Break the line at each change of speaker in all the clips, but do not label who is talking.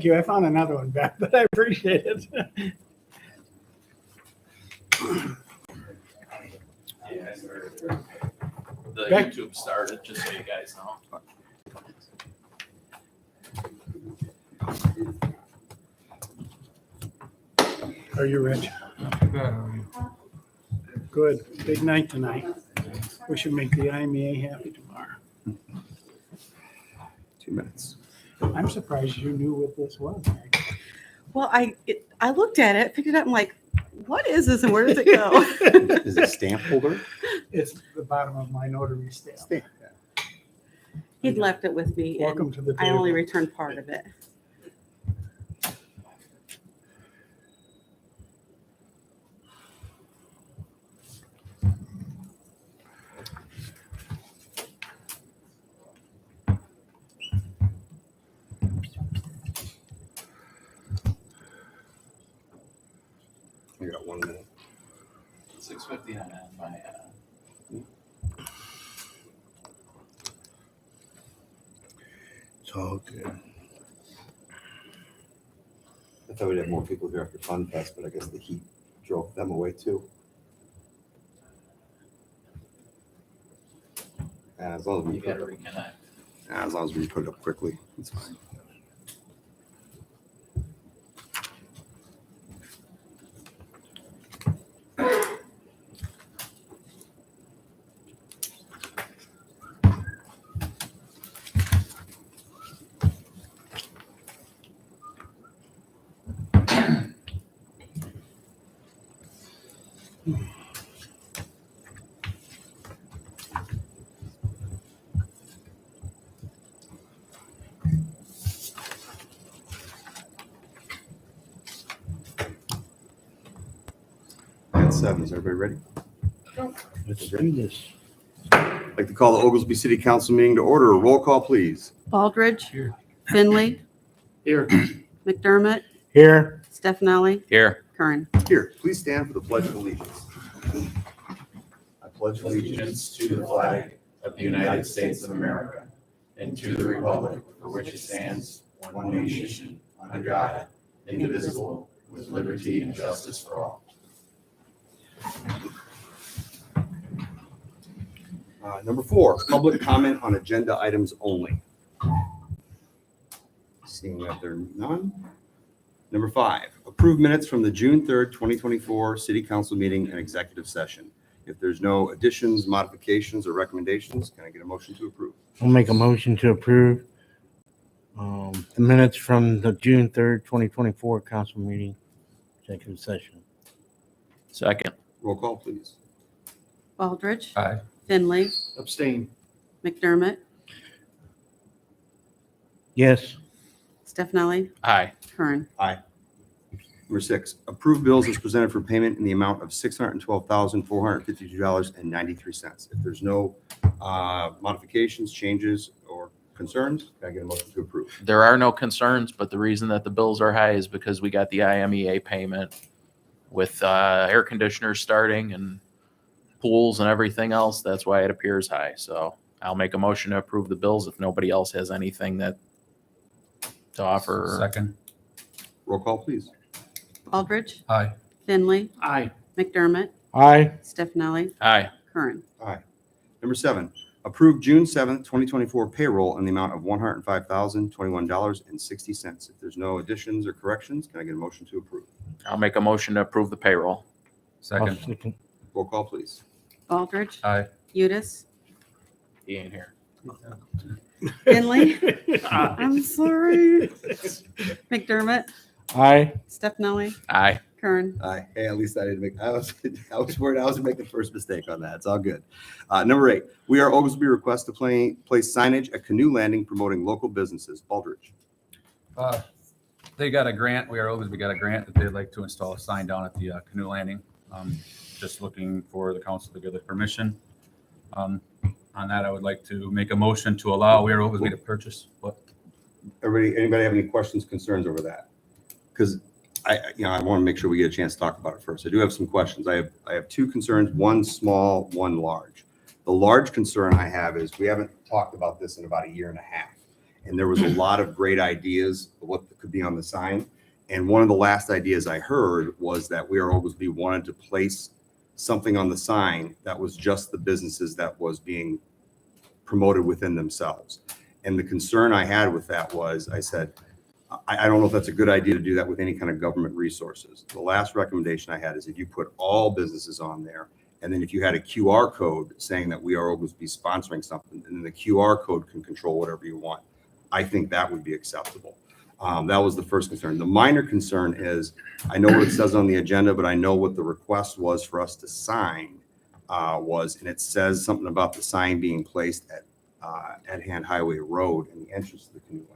you. I found another one back, but I appreciate it.
Yeah, I started. The
Back-
YouTube started, just so you guys know.
Are you rich? Good. Big night tonight. We should make the IMEA happy tomorrow.
2 minutes.
I'm surprised you knew what this was.
Well, I looked at it, picked it up, I'm like, what is this and where does it go?
Is it a stamp holder?
It's the bottom of my notary stamp.
Stamp.
He'd left it with me
Welcome
and
to the
I only
table.
returned part of it.
You got 1 minute.
6:50 on my,
It's all good. I thought we'd have more people here after Fun Fest, but I guess the heat drove them away too. As long as we
you
put
gotta
it up,
reconnect.
as long as we put it up quickly, it's fine. At 7, is everybody ready?
Let's do this.
I'd like to call the Oglesby City Council meeting to order. Roll call, please.
Baldridge,
Here.
Finley,
Here.
McDermott,
Here.
Stefani,
Here.
Kern.
Here, please stand for the Pledge of Allegiance. I pledge
Allegiance to the flag of the United States of America and to the republic for which it stands, one nation, under God, indivisible, with liberty and justice for all.
Number 4, public comment on agenda items only. Seeing that there are none. Number 5, approve minutes from the June 3rd, 2024 City Council meeting and executive session. If there's no additions, modifications, or recommendations, can I get a motion to approve?
I'll make a motion to approve the minutes from the June 3rd, 2024 council meeting, executive session.
Second.
Roll call, please.
Baldridge,
Aye.
Finley,
Abstain.
McDermott,
Yes,
Stefani,
Aye.
Kern.
Number 6, approve bills as presented for payment in the amount of $612,452.93. If there's no modifications, changes, or concerns, can I get a motion to approve?
There are no concerns, but the reason that the bills are high is because we got the IMEA payment with air conditioners starting and pools and everything else. That's why it appears high. So I'll make a motion to approve the bills if nobody else has anything to offer.
Second.
Roll call, please.
Baldridge,
Aye.
Finley,
Aye.
McDermott,
aye,
Stefani,
Aye.
Kern.
Number 7, approve June 7th, 2024 payroll in the amount of $105,021.60. If there's no additions or corrections, can I get a motion to approve?
I'll make a motion to approve the payroll.
I'll
Second.
second.
Roll call, please.
Baldridge,
Aye.
Udis,
He ain't here.
Finley, I'm sorry, McDermott,
Aye,
Stefani,
Aye.
Kern.
Aye. Hey, at least I didn't make, I was worried I was gonna make the first mistake on that. It's all good. Number 8, we are Oglesby request to place signage at Canoe Landing promoting local businesses. Baldridge.
They got a grant. We got a grant that they'd like to install a sign down at the canoe landing. Just looking for the council to give the permission. On that, I would like to make a motion to allow We Are Oglesby to purchase. What?
Anybody have any questions, concerns over that? Because I want to make sure we get a chance to talk about it first. I do have some questions. I have 2 concerns, one small, one large. The large concern I have is we haven't talked about this in about a year and a half. And there was a lot of great ideas of what could be on the sign. And one of the last ideas I heard was that We Are Oglesby wanted to place something on the sign that was just the businesses that was being promoted within themselves. And the concern I had with that was, I said, I don't know if that's a good idea to do that with any kind of government resources. The last recommendation I had is if you put all businesses on there, and then if you had a QR code saying that We Are Oglesby sponsoring something, and then the QR code can control whatever you want, I think that would be acceptable. That was the first concern. The minor concern is, I know what it says on the agenda, but I know what the request was for us to sign was, and it says something about the sign being placed at Hand Highway Road in the entrance to the canoe landing.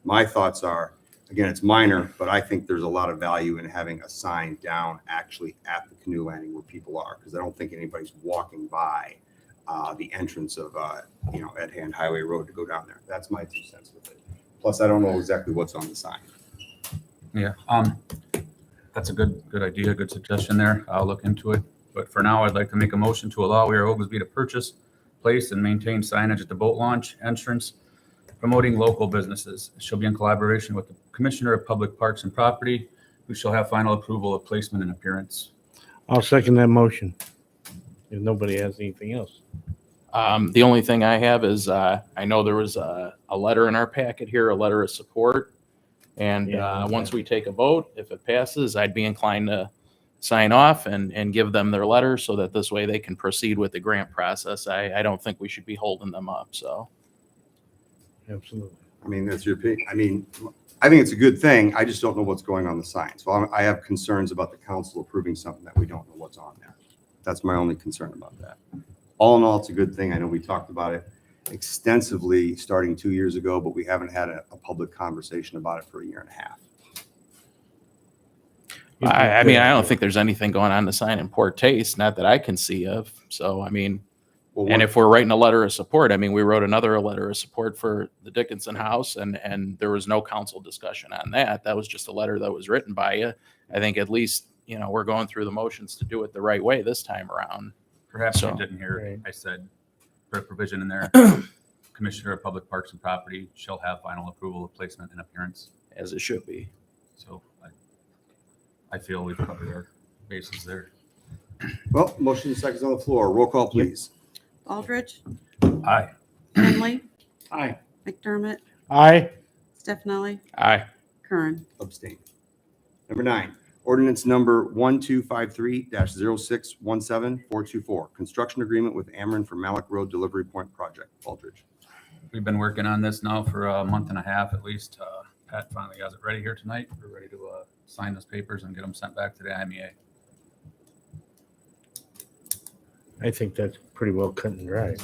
My thoughts are, again, it's minor, but I think there's a lot of value in having a sign down actually at the canoe landing where people are, because I don't think anybody's walking by the entrance of, at Hand Highway Road to go down there. That's my 2 cents with it. Plus, I don't know exactly what's on the sign.
Yeah, that's a good idea, good suggestion there. I'll look into it. But for now, I'd like to make a motion to allow We Are Oglesby to purchase, place, and maintain signage at the boat launch entrance, promoting local businesses. It shall be in collaboration with the Commissioner of Public Parks and Property, who shall have final approval of placement and appearance.
I'll second that motion. If nobody has anything else.
The only thing I have is, I know there was a letter in our packet here, a letter of support. And
Yeah.
once we take a vote, if it passes, I'd be inclined to sign off and give them their letter so that this way they can proceed with the grant process. I don't think we should be holding them up, so.
Absolutely.
I mean, that's your opinion. I mean, I think it's a good thing. I just don't know what's going on the sign. So I have concerns about the council approving something that we don't know what's on there. That's my only concern about that. All in all, it's a good thing. I know we talked about it extensively starting 2 years ago, but we haven't had a public conversation about it for a year and a half.
I mean, I don't think there's anything going on in the sign in poor taste, not that I can see of. So, I mean,
Well,
and if we're writing a letter of support, I mean, we wrote another letter of support for the Dickinson House, and there was no council discussion on that. That was just a letter that was written by you. I think at least, we're going through the motions to do it the right way this time around.
Perhaps
So-
you didn't hear,
Right.
I said, put a provision in there. Commissioner of Public Parks and Property shall have final approval of placement and appearance.
As it should be.
So I feel we've covered our bases there.
well, motion and seconds on the floor. Roll call, please.
Aldridge,
Aye.
Finley,
Aye.
McDermott,
Aye.
Stefani,
Aye.
Kern.
Abstain. Number 9, ordinance number 1253-0617-424, construction agreement with Ameren for Malik Road Delivery Point Project. Aldridge.
We've been working on this now for a month and a half at least. Pat finally has it ready here tonight. We're ready to sign those papers and get them sent back to the IMEA.
I think that's pretty well cut and dry.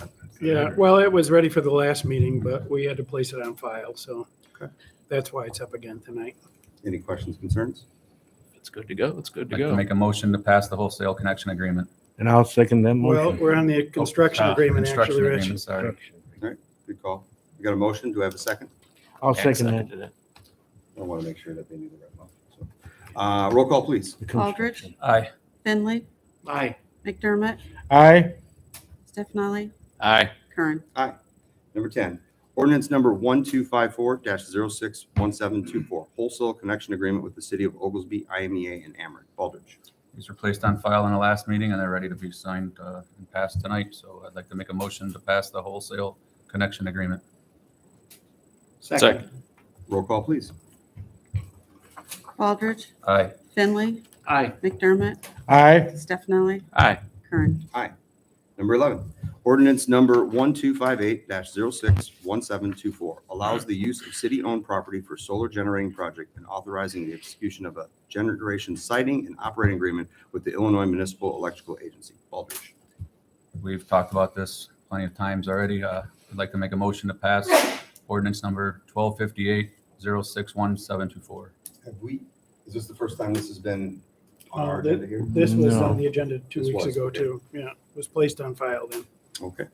Yeah, well, it was ready for the last meeting, but we had to place it on file, so
Okay.
that's why it's up again tonight.
Any questions, concerns?
It's good to go. It's good
I'd
to
like to
go.
make a motion to pass the wholesale connection agreement.
And I'll second that
Well,
motion.
we're on the construction agreement,
Construction
actually, Rich.
agreement, sorry.
Good call. We got a motion. Do I have a second?
I'll
Yeah,
second that.
seconded it.
I want to make sure that they knew the right motion. So, roll call, please.
Aldridge,
Aye.
Finley,
Aye.
McDermott,
Aye.
Stefani,
Aye.
Kern.
Number 10, ordinance number 1254-061724, wholesale connection agreement with the city of Oglesby, IMEA, and Ameren. Aldridge.
These were placed on file in the last meeting and they're ready to be signed and passed tonight. So I'd like to make a motion to pass the wholesale connection agreement.
Second.
Roll call, please.
Aldridge,
Aye.
Finley,
Aye.
McDermott,
Aye.
Stefani,
Aye.
Kern.
Number 11, ordinance number 1258-061724, allows the use of city-owned property for solar generating project and authorizing the execution of a generation siting and operating agreement with the Illinois Municipal Electrical Agency. Aldridge.
We've talked about this plenty of times already. I'd like to make a motion to pass ordinance number 1258-061724.
Is this the first time this has been on our
Uh,
agenda here?
This was
No.
on the agenda 2
This
weeks
was,
ago,
okay.
too. Yeah, it was placed on file then.
Okay.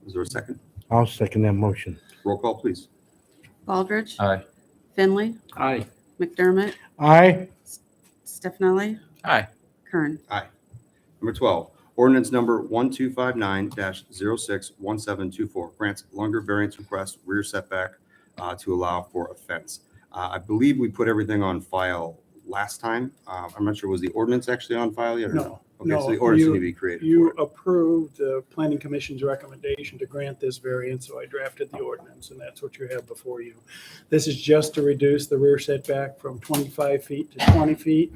Is there a second?
I'll second that motion.
Roll call, please.
Aldridge,
Aye.
Finley,
Aye.
McDermott,
Aye.
Stefani,
Aye.
Kern.
Number 12, Ordinance number 1259-061724 grants longer variance request rear setback to allow for a fence. I believe we put everything on file last time. I'm not sure, was the ordinance actually on file yet or no?
No,
Okay, so the
no,
ordinance
you-
need to be created
You
for it.
approved the planning commission's recommendation to grant this variance, so I drafted the ordinance, and that's what you have before you. This is just to reduce the rear setback from 25 feet to 20 feet.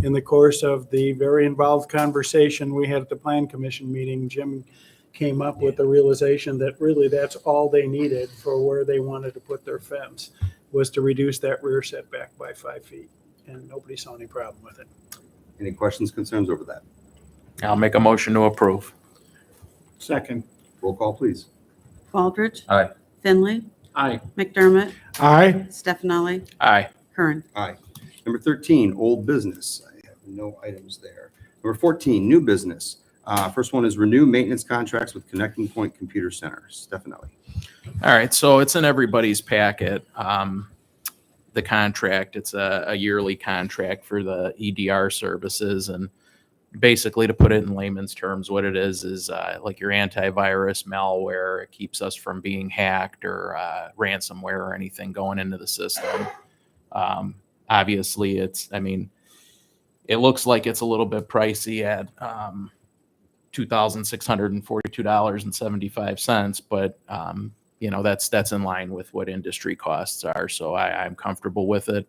In the course of the very involved conversation we had at the plan commission meeting, Jim came up with the realization that really that's all they needed for where they wanted to put their fence, was to reduce that rear setback by 5 feet, and nobody saw any problem with it.
Any questions, concerns over that?
I'll make a motion to approve.
Second.
Roll call, please.
Baldridge.
Aye.
Finley.
Aye.
McDermott.
Aye.
Stefani.
Aye.
Kern.
Aye. Number 13, old business. I have no items there. Number 14, new business. First one is renew maintenance contracts with Connecting Point Computer Center. Stefanelli.
All right, so it's in everybody's packet. The contract, it's a yearly contract for the EDR services. And basically, to put it in layman's terms, what it is like your antivirus malware. It keeps us from being hacked or ransomware or anything going into the system. Obviously, it looks like it's a little bit pricey at $2,642.75, but that's in line with what industry costs are. So I'm comfortable with it.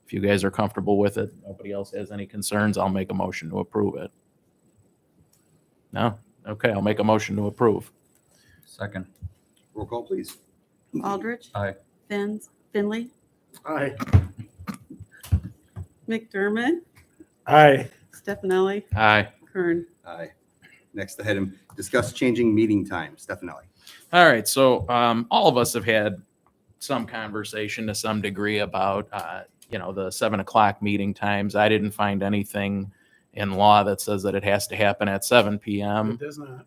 If you guys are comfortable with it, nobody else has any concerns, I'll make a motion to approve it. No? Okay, I'll make a motion to approve.
Second.
Roll call, please.
Baldridge.
Aye.
Finley.
Aye.
McDermott.
Aye.
Stefani.
Aye.
Kern.
Aye. Next item, discuss changing meeting time. Stefanelli.
All right, so all of us have had some conversation to some degree about, the 7 o'clock meeting times. I didn't find anything in law that says that it has to happen at 7 p.m.
It does not.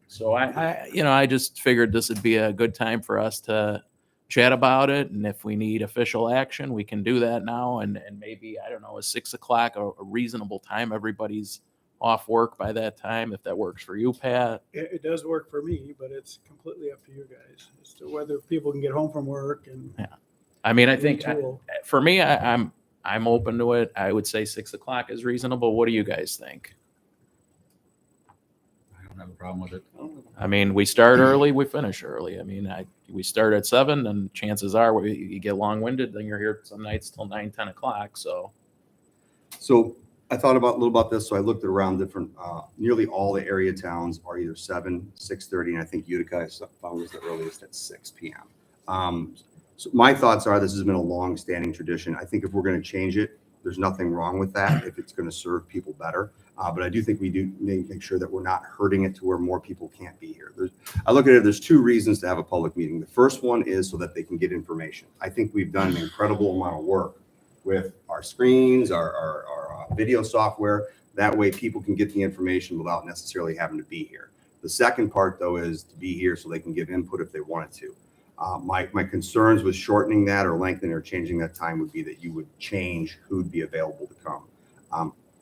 So I just figured this would be a good time for us to chat about it. And if we need official action, we can do that now. And maybe, I don't know, is 6 o'clock a reasonable time? Everybody's off work by that time, if that works for you, Pat.
It does work for me, but it's completely up to you guys as to whether people can get home from work and.
I mean, I think
retool.
for me, I'm open to it. I would say 6 o'clock is reasonable. What do you guys think?
I don't have a problem with it.
I mean, we start early, we finish early. I mean, we start at 7, and chances are you get long-winded, then you're here some nights till 9, 10 o'clock. So
So I thought a little about this. So I looked around different, nearly all the area towns are either 7, 6:30, and I think Utica I found was the earliest at 6 p.m. So my thoughts are this has been a long-standing tradition. I think if we're going to change it, there's nothing wrong with that if it's going to serve people better. But I do think we do need to make sure that we're not hurting it to where more people can't be here. I look at it, there's 2 reasons to have a public meeting. The first one is so that they can get information. I think we've done an incredible amount of work with our screens, our video software. That way people can get the information without necessarily having to be here. The second part, though, is to be here so they can give input if they wanted to. My concerns with shortening that or lengthening or changing that time would be that you would change who'd be available to come.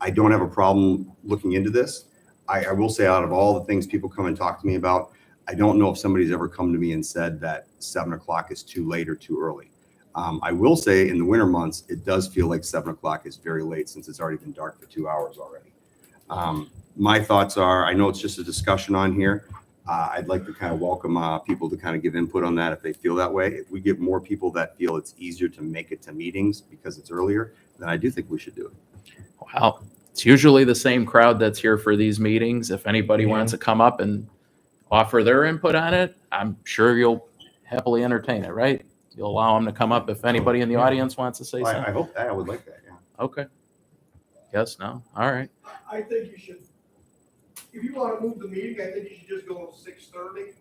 I don't have a problem looking into this. I will say, out of all the things people come and talk to me about, I don't know if somebody's ever come to me and said that 7 o'clock is too late or too early. I will say in the winter months, it does feel like 7 o'clock is very late since it's already been dark for 2 hours already. My thoughts are, I know it's just a discussion on here. I'd like to kind of welcome people to kind of give input on that if they feel that way. If we get more people that feel it's easier to make it to meetings because it's earlier, then I do think we should do it.
Wow. It's usually the same crowd that's here for these meetings. If anybody wants to come up and offer their input on it, I'm sure you'll happily entertain it, right? You'll allow them to come up if anybody in the audience wants to say
I
something.
hope that. I would like that, yeah.
Okay. Yes, no? All right.
I think you should, if you want to move the meeting, I think you should just go to 6:30.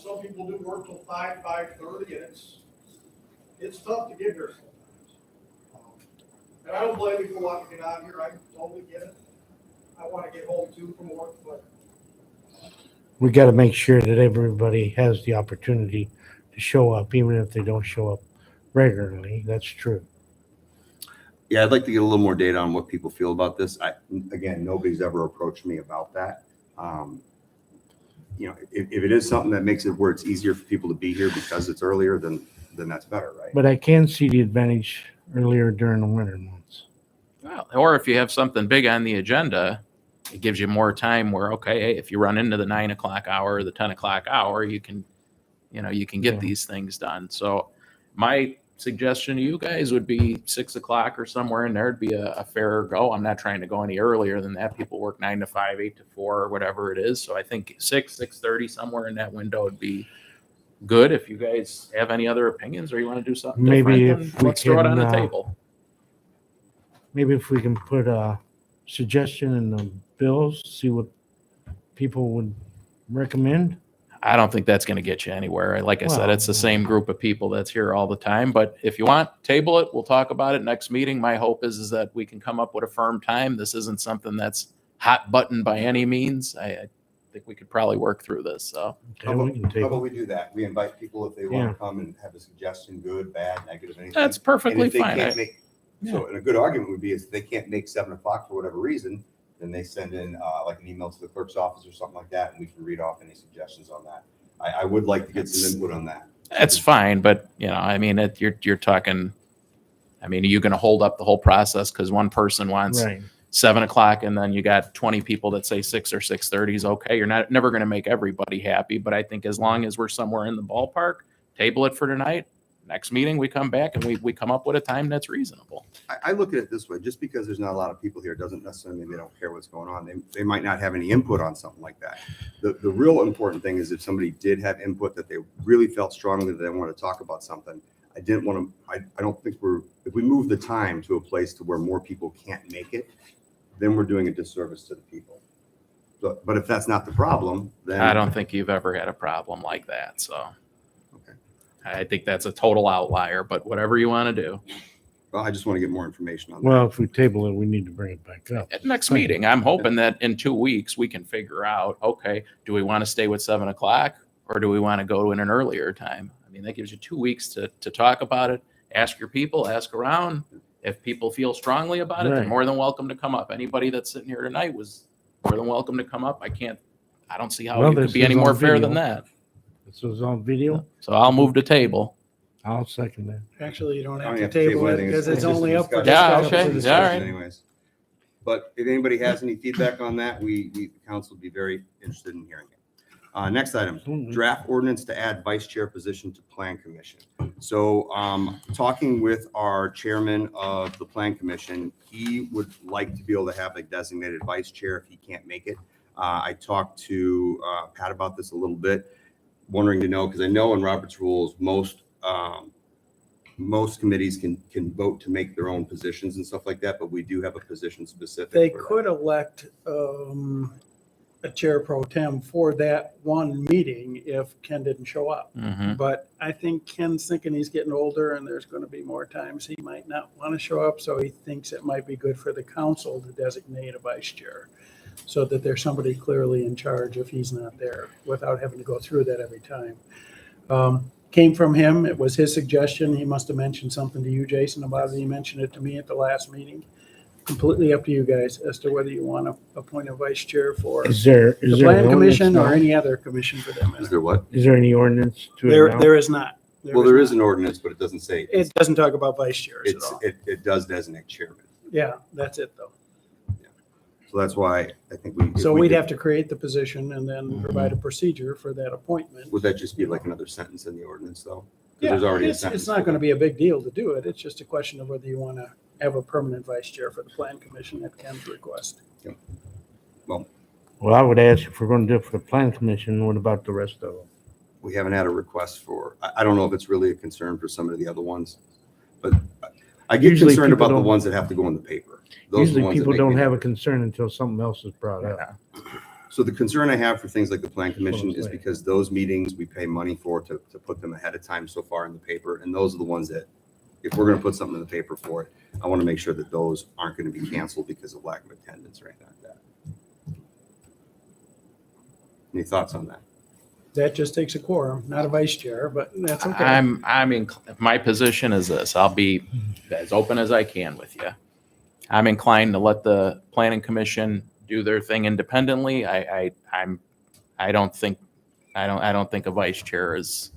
Some people do work till 5:30, and it's tough to get here sometimes. And I don't blame you for wanting to get out here, I totally get it. I want to get home too from work, but
We got to make sure that everybody has the opportunity to show up, even if they don't show up regularly. That's true.
Yeah, I'd like to get a little more data on what people feel about this. Again, nobody's ever approached me about that. If it is something that makes it where it's easier for people to be here because it's earlier, then that's better, right?
But I can see the advantage earlier during the winter months.
Well, or if you have something big on the agenda, it gives you more time where, okay, hey, if you run into the 9 o'clock hour or the 10 o'clock hour, you can get
Yeah.
these things done. So my suggestion to you guys would be 6 o'clock or somewhere in there would be a fair go. I'm not trying to go any earlier than that. People work 9 to 5, 8 to 4, or whatever it is. So I think 6:30, somewhere in that window would be good. If you guys have any other opinions or you want to do something
Maybe
different,
if
then
we
let's throw it on the
can,
table.
Maybe if we can put a suggestion in the bills, see what people would recommend.
I don't think that's going to get you anywhere. Like I said,
Well,
it's the same group of people that's here all the time. But if you want, table it. We'll talk about it next meeting. My hope is that we can come up with a firm time. This isn't something that's hot button by any means. I think we could probably work through this. So
Okay, we can
How
take
about
it.
we do that? We invite people if they want
Yeah.
to come and have a suggestion, good, bad, negative, anything.
that's
And
perfectly
if they
fine.
can't make, so, and a good argument would be if they can't make 7 o'clock for whatever reason, then they send in like an email to the clerk's office or something like that, and we can read off any suggestions on that. I would like to get some input on that.
That's fine. But, you're talking, are you going to hold up the whole process because one person wants
Right.
7 o'clock and then you got 20 people that say 6 or 6:30 is okay. You're never going to make everybody happy. But I think as long as we're somewhere in the ballpark, table it for tonight. Next meeting, we come back and we come up with a time that's reasonable.
I look at it this way, just because there's not a lot of people here doesn't necessarily mean they don't care what's going on. They might not have any input on something like that. The real important thing is if somebody did have input that they really felt strongly that they want to talk about something, I don't think if we move the time to a place to where more people can't make it, then we're doing a disservice to the people. But if that's not the problem, then.
I don't think you've ever had a problem like that. So
Okay.
I think that's a total outlier, but whatever you want to do.
Well, I just want to get more information on that.
Well, if we table it, we need to bring it back up.
At next meeting, I'm hoping that in 2 weeks, we can figure out, okay, do we want to stay with 7 o'clock or do we want to go to an earlier time? That gives you 2 weeks to talk about it. Ask your people, ask around. If people feel strongly about it, they're
Right.
more than welcome to come up. Anybody that's sitting here tonight was more than welcome to come up. I don't see how
Well,
you could
this
be any
is on
more fair
video.
than that.
This was on video.
So I'll move to table.
I'll second that.
Actually, you don't
I
have
don't
to
have to
table it
anything.
because it's
just a
only up for
discussion.
Yeah,
discussion.
okay.
for
Yeah,
discussion.
all right.
Anyways, but if anybody has any feedback on that, the council would be very interested in hearing it. Next item, draft ordinance to add vice chair position to plan commission. So talking with our chairman of the plan commission, he would like to be able to have a designated vice chair if he can't make it. I talked to Pat about this a little bit, wondering to know, because I know in Robert's rules, most committees can vote to make their own positions and stuff like that, but we do have a position specific.
They
for that.
could elect a chair pro tem for that one meeting if Ken didn't show up.
Mhm.
But I think Ken's thinking he's getting older and there's going to be more times he might not want to show up. So he thinks it might be good for the council to designate a vice chair so that there's somebody clearly in charge if he's not there without having to go through that every time. Came from him. It was his suggestion. He must have mentioned something to you, Jason, about it. He mentioned it to me at the last meeting. Completely up to you guys as to whether you want to appoint a vice chair for
Is there
the
an
plan commission
ordinance
or
now?
any other commission for that
Is
matter.
there what?
Is there any ordinance to it
There,
now?
there is not.
Well, there is
not.
an ordinance, but it doesn't say.
It doesn't talk about vice chairs at all.
It does designate chairman.
Yeah, that's it though.
So that's why I think we.
So we'd have to create the position and then provide a procedure for that appointment.
Would that just be like another sentence in the ordinance though? 'Cause
Yeah,
there's already a
it's
sentence.
not going to be a big deal to do it. It's just a question of whether you want to have a permanent vice chair for the plan commission at Ken's request.
Well, I would ask if we're going to do it for the plan commission, what about the rest of them?
We haven't had a request for, I don't know if it's really a concern for some of the other ones, but I get
Usually
concerned
people
about the
don't-
ones that have to go in the paper. Those are the
Usually
ones that
people
make
don't
me
have a
nervous.
concern until something else is brought up.
So the concern I have for things like the plan commission
Well,
is
right.
because those meetings, we pay money for to put them ahead of time so far in the paper. And those are the ones that, if we're going to put something in the paper for it, I want to make sure that those aren't going to be canceled because of lack of attendance or anything like that. Any thoughts on that?
That just takes a quorum, not a vice chair, but that's okay.
My position is this. I'll be as open as I can with you. I'm inclined to let the planning commission do their thing independently. I don't think a vice chair is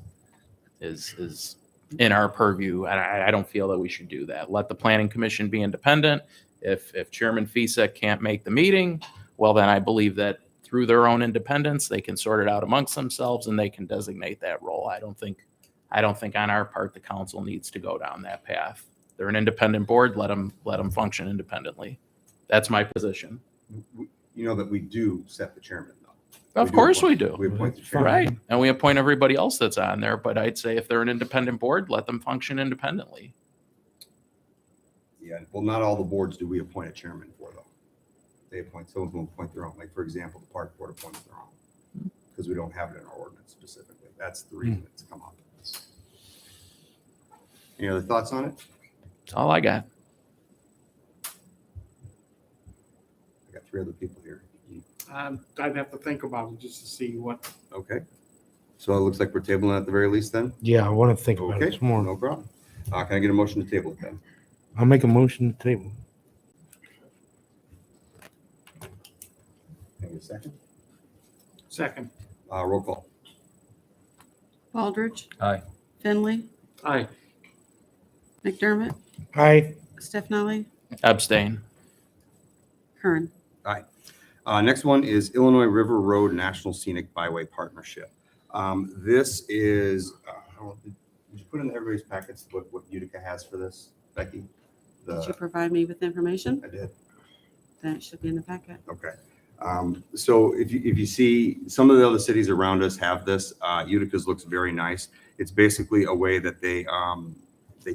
in our purview. I don't feel that we should do that. Let the planning commission be independent. If Chairman Fisek can't make the meeting, well, then I believe that through their own independence, they can sort it out amongst themselves and they can designate that role. I don't think on our part, the council needs to go down that path. They're an independent board. Let them function independently. That's my position.
You know that we do set the chairman, though.
Of course we do.
We appoint the chairman.
Right. And we appoint everybody else that's on there. But I'd say if they're an independent board, let them function independently.
Yeah, well, not all the boards do we appoint a chairman for, though. They appoint, some of them appoint their own. Like, for example, the park board appoints their own. Because we don't have it in our ordinance specifically. That's the reason it's come up. Any other thoughts on it?
That's all I got.
I got 3 other people here.
I'd have to think about it just to see what.
Okay. So it looks like we're tabling it at the very least then?
Yeah, I want to think about
Okay,
it some more.
no problem. Can I get a motion to table it then?
I'll make a motion to table.
Can I get a second?
Second.
Roll call.
Baldridge.
Aye.
Finley,
Aye.
McDermott,
Aye.
Stefani,
Abstain.
Kern.
Next one is Illinois River Road National Scenic Byway Partnership. This is, did you put in everybody's packets what Utica has for this, Becky?
Did you provide me with information?
I did.
Then it should be in the packet.
Okay. So if you see, some of the other cities around us have this. Utica's looks very nice. It's basically a way that they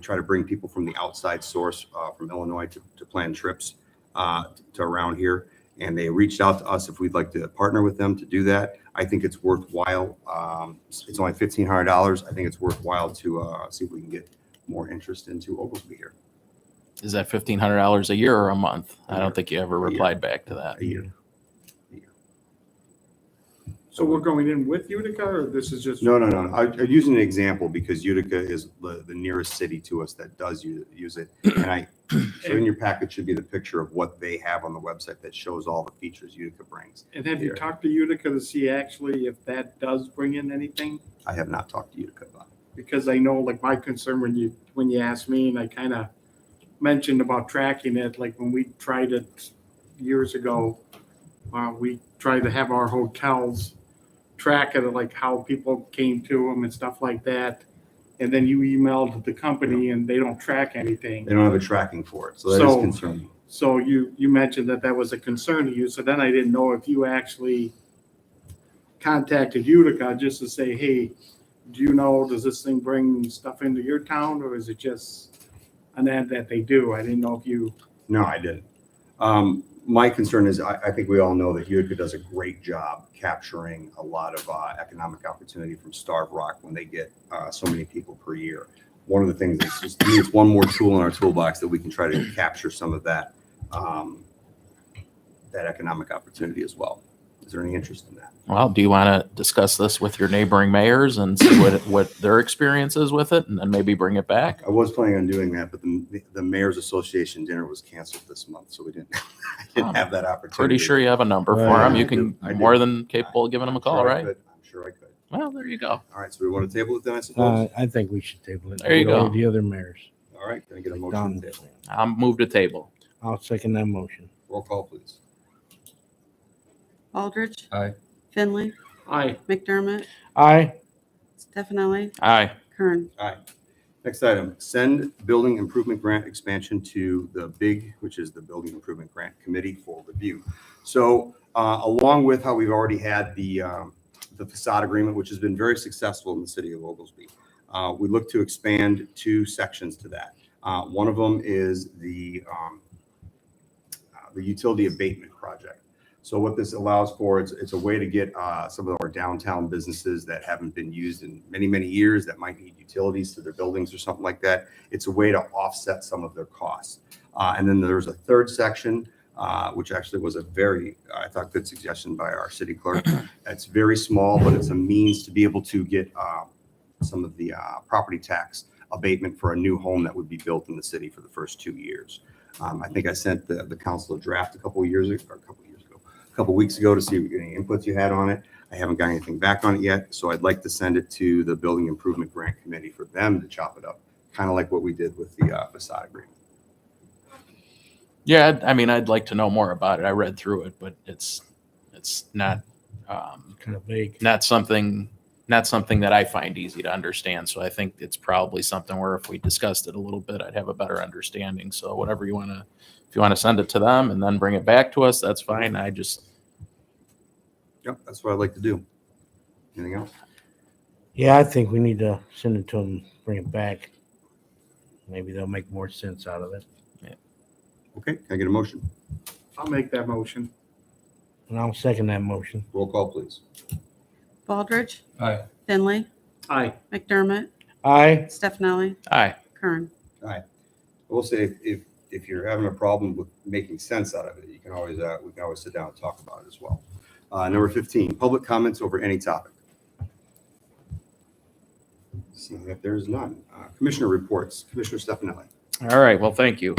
try to bring people from the outside source from Illinois to plan trips to around here. And they reached out to us if we'd like to partner with them to do that. I think it's worthwhile. It's only $1,500. I think it's worthwhile to see if we can get more interest into Oglesby here.
Is that $1,500 a year or a month? I don't think you ever
A year.
replied back to that.
A year.
So we're going in with Utica or this is just?
No. I'm using an example because Utica is the nearest city to us that does use it. And so in your packet should be the picture of what they have on the website that shows all the features Utica brings.
And have you talked to Utica to see actually if that does bring in anything?
I have not talked to Utica about it.
Because I know like my concern when you asked me and I kind of mentioned about tracking it, like when we tried it years ago, we tried to have our hotels track it, like how people came to them and stuff like that. And then you emailed the company and they don't track anything.
They don't have a tracking for it, so that is concerning.
So you mentioned that was a concern to you. So then I didn't know if you actually contacted Utica just to say, hey, do you know, does this thing bring stuff into your town or is it just an ad that they do? I didn't know if you.
No, I didn't. My concern is I think we all know that Utica does a great job capturing a lot of economic opportunity from Starved Rock when they get so many people per year. One of the things is just, to me, it's one more tool in our toolbox that we can try to capture some of that that economic opportunity as well. Is there any interest in that?
Well, do you want to discuss this with your neighboring mayors and see what their experience is with it and then maybe bring it back?
I was planning on doing that, but the Mayor's Association dinner was canceled this month, so we didn't have that opportunity.
Pretty sure you have a number for them. You can
I do.
more than capable of giving them a call, right?
I'm sure I could.
Well, there you go.
All right, so we want to table it then, I suppose?
I think we should table it.
There you go.
The other mayors.
All right, can I get a motion
Done.
to table?
I'll move to table.
I'll second that motion.
Roll call, please.
Baldridge.
Aye.
Finley,
Aye.
McDermott,
Aye.
Stefani,
Aye.
Kern.
All right. Next item, send building improvement grant expansion to the BIG, which is the Building Improvement Grant Committee for review. So along with how we've already had the facade agreement, which has been very successful in the city of Oglesby, we look to expand 2 sections to that. One of them is the utility abatement project. So what this allows for, it's a way to get some of our downtown businesses that haven't been used in many, many years that might need utilities to their buildings or something like that. It's a way to offset some of their costs. And then there's a third section, which actually was a very, I thought, good suggestion by our city clerk. It's very small, but it's a means to be able to get some of the property tax abatement for a new home that would be built in the city for the first 2 years. I think I sent the council a draft a couple weeks ago to see any inputs you had on it. I haven't got anything back on it yet, so I'd like to send it to the Building Improvement Grant Committee for them to chop it up, kind of like what we did with the facade agreement.
Yeah, I mean, I'd like to know more about it. I read through it, but it's not
Kind of vague.
not something that I find easy to understand. So I think it's probably something where if we discussed it a little bit, I'd have a better understanding. So whatever you want to, if you want to send it to them and then bring it back to us, that's fine.
Yep, that's what I'd like to do. Anything else?
Yeah, I think we need to send it to them, bring it back. Maybe they'll make more sense out of it.
Okay, can I get a motion?
I'll make that motion.
And I'll second that motion.
Roll call, please.
Baldridge,
Aye.
Finley,
Aye.
McDermott,
Aye.
Stefani,
Aye.
Kern.
I will say, if you're having a problem with making sense out of it, you can always, we can always sit down and talk about it as well. Number 15, public comments over any topic. Seeing that there's none. Commissioner reports. Commissioner Stefanelli.
All right. Well, thank you.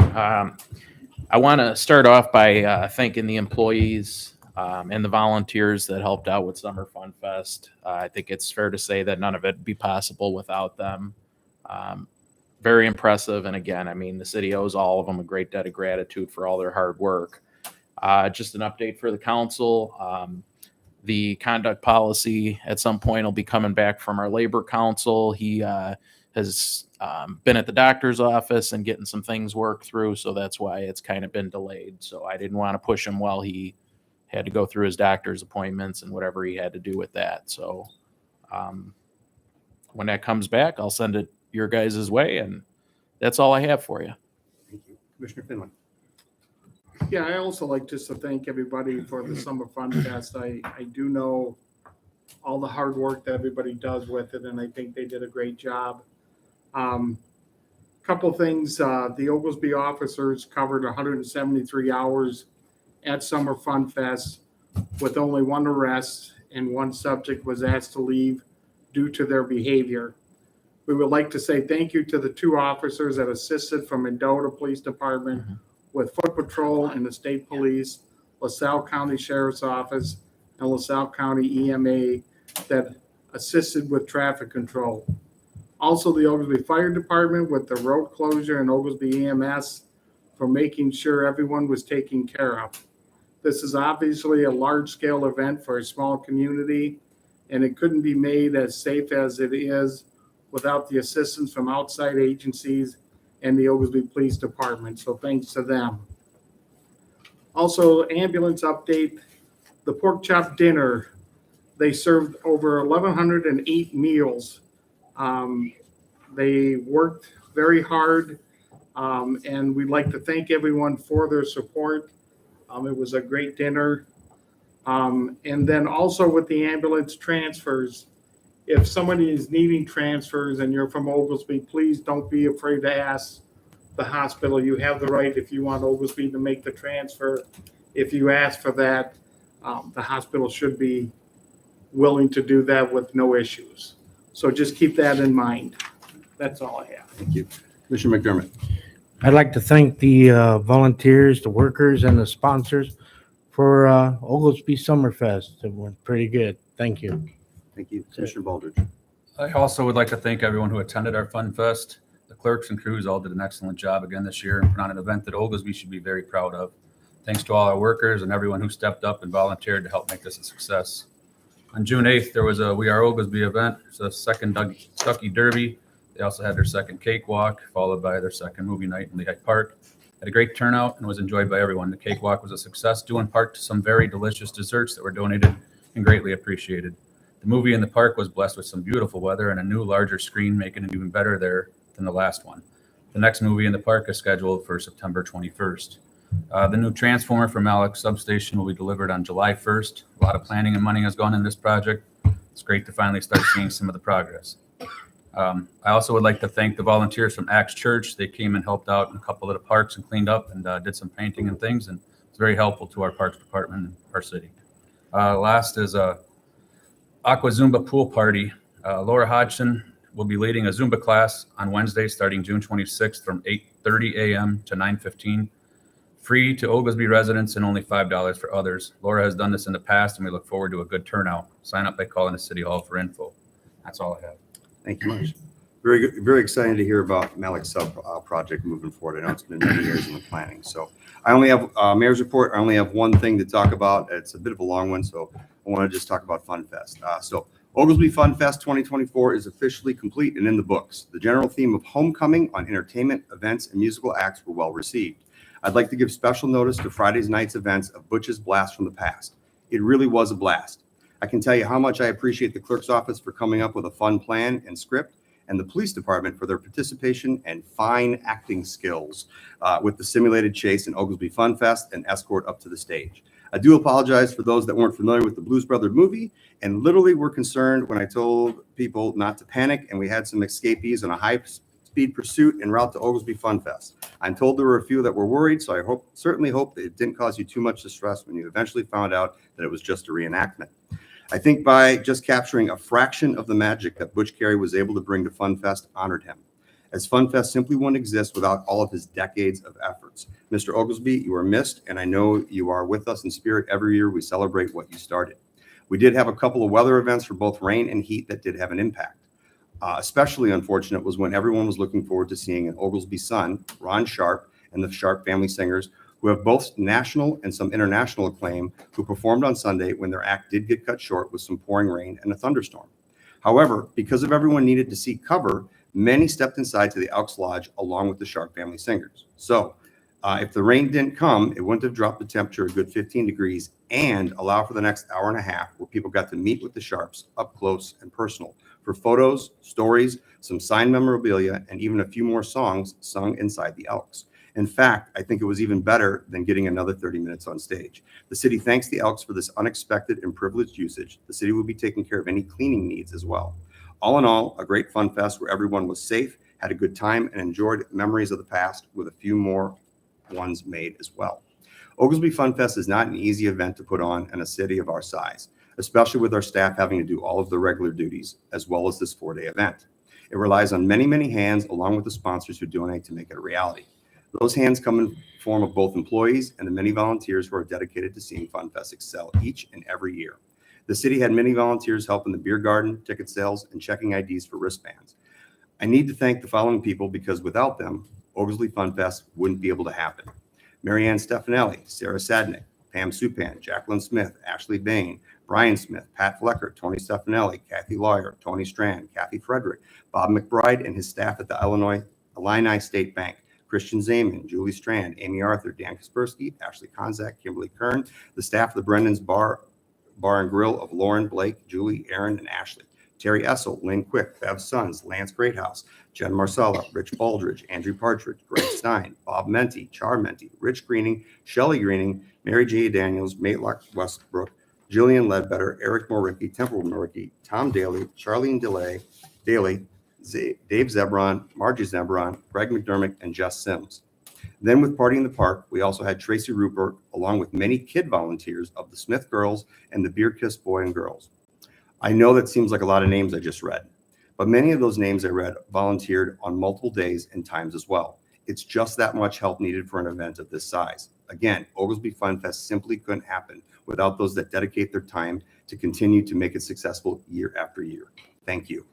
I want to start off by thanking the employees and the volunteers that helped out with Summer Fun Fest. I think it's fair to say that none of it would be possible without them. Very impressive. And again, I mean, the city owes all of them a great debt of gratitude for all their hard work. Just an update for the council. The conduct policy at some point will be coming back from our labor council. He has been at the doctor's office and getting some things worked through. So that's why it's kind of been delayed. So I didn't want to push him while he had to go through his doctor's appointments and whatever he had to do with that. So when that comes back, I'll send it your guys' way. And that's all I have for you.
Thank you. Commissioner Finley.
Yeah, I also like just to thank everybody for the Summer Fun Fest. I do know all the hard work that everybody does with it, and I think they did a great job. Couple things, the Oglesby officers covered 173 hours at Summer Fun Fest with only one arrest, and one subject was asked to leave due to their behavior. We would like to say thank you to the 2 officers that assisted from Mendota Police Department with Foot Patrol and the State Police, LaSalle County Sheriff's Office, and LaSalle County EMA that assisted with traffic control. Also, the Oglesby Fire Department with the road closure and Oglesby EMS for making sure everyone was taken care of. This is obviously a large-scale event for a small community, and it couldn't be made as safe as it is without the assistance from outside agencies and the Oglesby Police Department. So thanks to them. Also, ambulance update, the pork chop dinner, they served over 1,108 meals. They worked very hard, and we'd like to thank everyone for their support. It was a great dinner. And then also with the ambulance transfers, if somebody is needing transfers and you're from Oglesby, please don't be afraid to ask the hospital. You have the right, if you want Oglesby to make the transfer. If you ask for that, the hospital should be willing to do that with no issues. So just keep that in mind. That's all I have.
Thank you. Commissioner McDermott.
I'd like to thank the volunteers, the workers, and the sponsors for Oglesby Summerfest. It went pretty good. Thank you.
Thank you. Commissioner Baldridge.
I also would like to thank everyone who attended our Fun Fest. The clerks and crews all did an excellent job again this year and put on an event that Oglesby should be very proud of. Thanks to all our workers and everyone who stepped up and volunteered to help make this a success. On June 8th, there was a We Are Oglesby event. It's the second Ducky Derby. They also had their second cakewalk, followed by their second movie night in Lehigh Park. Had a great turnout and was enjoyed by everyone. The cakewalk was a success, due in part to some very delicious desserts that were donated and greatly appreciated. The movie in the park was blessed with some beautiful weather and a new, larger screen, making it even better there than the last one. The next movie in the park is scheduled for September 21st. The new transformer from Alex Substation will be delivered on July 1st. A lot of planning and money has gone in this project. It's great to finally start seeing some of the progress. I also would like to thank the volunteers from Axe Church. They came and helped out in a couple of the parks and cleaned up and did some painting and things, and it's very helpful to our parks department and our city. Last is Aqua Zumba Pool Party. Laura Hodgson will be leading a Zumba class on Wednesday starting June 26th from 8:30 a.m. to 9:15 free to Oglesby residents and only $5 for others. Laura has done this in the past, and we look forward to a good turnout. Sign up by calling the City Hall for info. That's all I have.
Thank you much. Very good, very excited to hear about Malik's sub project moving forward. I know it's been many years in the planning. So I only have mayor's report. I only have one thing to talk about. It's a bit of a long one, so I want to just talk about Fun Fest. So Oglesby Fun Fest 2024 is officially complete and in the books. The general theme of homecoming on entertainment, events, and musical acts were well received. I'd like to give special notice to Friday's night's events of Butch's Blast from the Past. It really was a blast. I can tell you how much I appreciate the clerk's office for coming up with a fun plan and script, and the police department for their participation and fine acting skills with the simulated chase in Oglesby Fun Fest and escort up to the stage. I do apologize for those that weren't familiar with the Blues Brothers movie and literally were concerned when I told people not to panic, and we had some escapees on a high-speed pursuit en route to Oglesby Fun Fest. I'm told there were a few that were worried, so I certainly hope that it didn't cause you too much distress when you eventually found out that it was just a reenactment. I think by just capturing a fraction of the magic that Butch Carey was able to bring to Fun Fest honored him, as Fun Fest simply wouldn't exist without all of his decades of efforts. Mr. Oglesby, you are missed, and I know you are with us in spirit every year we celebrate what you started. We did have a couple of weather events for both rain and heat that did have an impact. Especially unfortunate was when everyone was looking forward to seeing an Oglesby son, Ron Sharp, and the Sharp family singers, who have both national and some international acclaim, who performed on Sunday when their act did get cut short with some pouring rain and a thunderstorm. However, because of everyone needed to seek cover, many stepped inside to the Elks Lodge along with the Sharp family singers. So if the rain didn't come, it wouldn't have dropped the temperature a good 15 degrees and allow for the next hour and a half where people got to meet with the Sharps up close and personal for photos, stories, some signed memorabilia, and even a few more songs sung inside the Elks. In fact, I think it was even better than getting another 30 minutes on stage. The city thanks the Elks for this unexpected and privileged usage. The city will be taking care of any cleaning needs as well. All in all, a great Fun Fest where everyone was safe, had a good time, and enjoyed memories of the past with a few more ones made as well. Oglesby Fun Fest is not an easy event to put on in a city of our size, especially with our staff having to do all of the regular duties as well as this 4-day event. It relies on many, many hands along with the sponsors who donate to make it a reality. Those hands come in form of both employees and the many volunteers who are dedicated to seeing Fun Fest excel each and every year. The city had many volunteers helping the beer garden, ticket sales, and checking IDs for wristbands. I need to thank the following people because without them, Oglesby Fun Fest wouldn't be able to happen. Marianne Stefanelli, Sarah Sadnick, Pam Supan, Jacqueline Smith, Ashley Bain, Brian Smith, Pat Flecker, Tony Stefanelli, Kathy Lawyer, Tony Strand, Kathy Frederick, Bob McBride and his staff at the Illini State Bank, Christian Zaman, Julie Strand, Amy Arthur, Dan Kaspersky, Ashley Konzak, Kimberly Kern, the staff of the Brendan's Bar and Grill of Lauren, Blake, Julie, Aaron, and Ashley, Terry Essel, Lynn Quick, Bev's Sons, Lance Greathouse, Jen Marcella, Rich Baldridge, Andrew Partridge, Greg Stein, Bob Menti, Char Menti, Rich Greening, Shelley Greening, Mary J. Daniels, Matelock Westbrook, Jillian Ledbetter, Eric Moricki, Temple Moricki, Tom Daly, Charlene Daly, Dave Zebron, Margie Zebron, Greg McDermott, and Jess Sims. Then with Party in the Park, we also had Tracy Rupert, along with many kid volunteers of the Smith Girls and the Beer Kiss Boy and Girls. I know that seems like a lot of names I just read, but many of those names I read volunteered on multiple days and times as well. It's just that much help needed for an event of this size. Again, Oglesby Fun Fest simply couldn't happen without those that dedicate their time to continue to make it successful year after year. Thank you.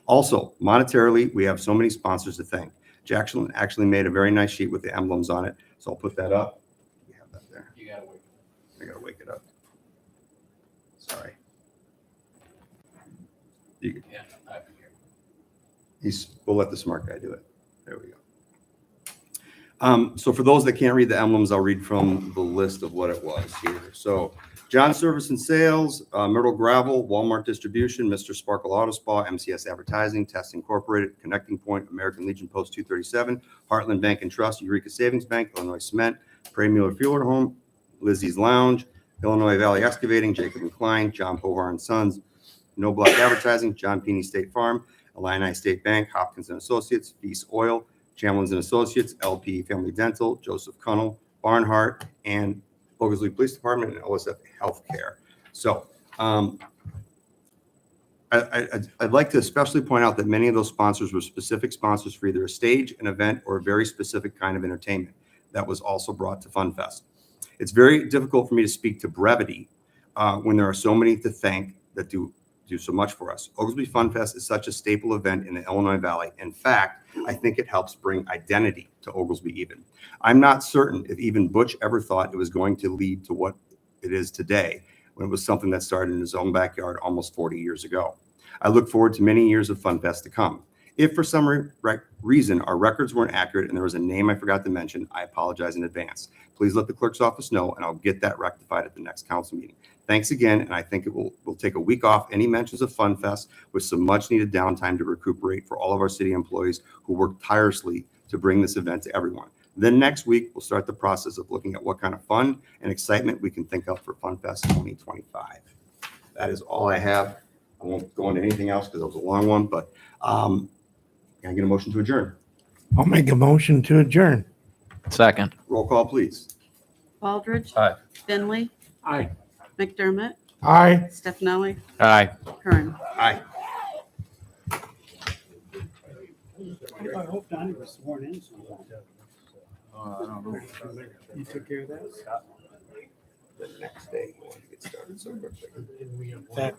Also, monetarily, we have so many sponsors to thank. Jackson actually made a very nice sheet with the emblems on it, so I'll put that up. You have that there.
You gotta wait.
I gotta wake it up. Sorry.
Yeah.
We'll let the smart guy do it. There we go. So for those that can't read the emblems, I'll read from the list of what it was here. So John Service and Sales, Myrtle Gravel, Walmart Distribution, Mr. Sparkle Auto Spa, MCS Advertising, Test Incorporated, Connecting Point, American Legion Post 237, Heartland Bank and Trust, Eureka Savings Bank, Illinois Cement, Prey Mueller Fueler Home, Lizzie's Lounge, Illinois Valley Excavating, Jacob and Klein, John Pohar and Sons, No Block Advertising, John Peeney State Farm, Illini State Bank, Hopkins and Associates, Feast Oil, Chamlins and Associates, LP Family Dental, Joseph Cunnell, Barnhart, and Oglesby Police Department and OSF Healthcare. So I'd like to especially point out that many of those sponsors were specific sponsors for either a stage, an event, or a very specific kind of entertainment. that was also brought to FunFest. It's very difficult for me to speak to brevity when there are so many to thank that do so much for us. Oglesby Fun Fest is such a staple event in the Illinois Valley. In fact, I think it helps bring identity to Oglesby even. I'm not certain if even Butch ever thought it was going to lead to what it is today, when it was something that started in his own backyard almost 40 years ago. I look forward to many years of Fun Fest to come. If for some reason our records weren't accurate and there was a name I forgot to mention, I apologize in advance. Please let the clerk's office know and I'll get that rectified at the next council meeting. Thanks again, and I think we'll take a week off any mentions of Fun Fest with some much needed downtime to recuperate for all of our city employees who work tirelessly to bring this event to everyone. Then next week, we'll start the process of looking at what kind of fun and excitement we can think of for Fun Fest 2025. That is all I have. I won't go into anything else because it was a long one, but can I get a motion to adjourn?
I'll make a motion to adjourn.
Second.
Roll call, please.
Baldridge.
Aye.
Finley.
Aye.
McDermott.
Aye.
Stefani.
Aye.
Kern.
Aye.
I hope Donnie was sworn in. You took care of that?
The next day, we want to get started so quickly.
That-